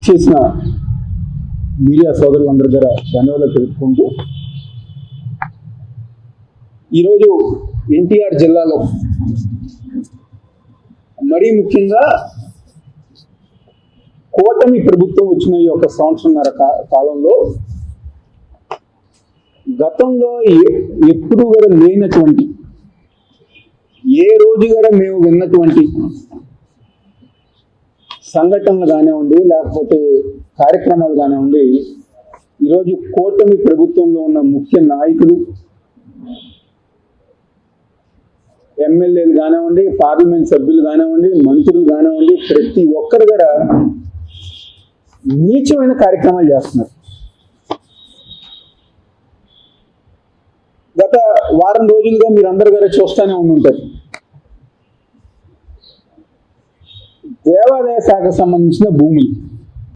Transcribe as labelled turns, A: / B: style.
A: చేసిన మీడియా సోదరులందరి దగ్గర ధన్యవాదాలు తెలుపుకుంటూ, ఈరోజు ఎన్టీఆర్ జిల్లాలో మరీ ముఖ్యంగా కూటమి ప్రభుత్వం వచ్చిన ఈ ఒక సంవత్సరంన్నర కాలంలో గతంలో ఎప్పుడు కూడా లేనటువంటి, ఏ రోజు కూడా మేము విన్నటువంటి సంఘటనలు కానివ్వండి, లేకపోతే కార్యక్రమాలు కానివ్వండి, ఈరోజు కూటమి ప్రభుత్వంలో ఉన్న ముఖ్య నాయకులు, ఎమ్మెల్యేలు కానివ్వండి, పార్లమెంట్ సభ్యులు కానివ్వండి, మంత్రులు కానివ్వండి, ప్రతి ఒక్కరు కూడా నీచమైన కార్యక్రమాలు చేస్తున్నారు. గత వారం రోజులుగా మీరు అందరు కూడా చూస్తూనే ఉంటారు. దేవాదాయ శాఖకు సంబంధించిన భూములు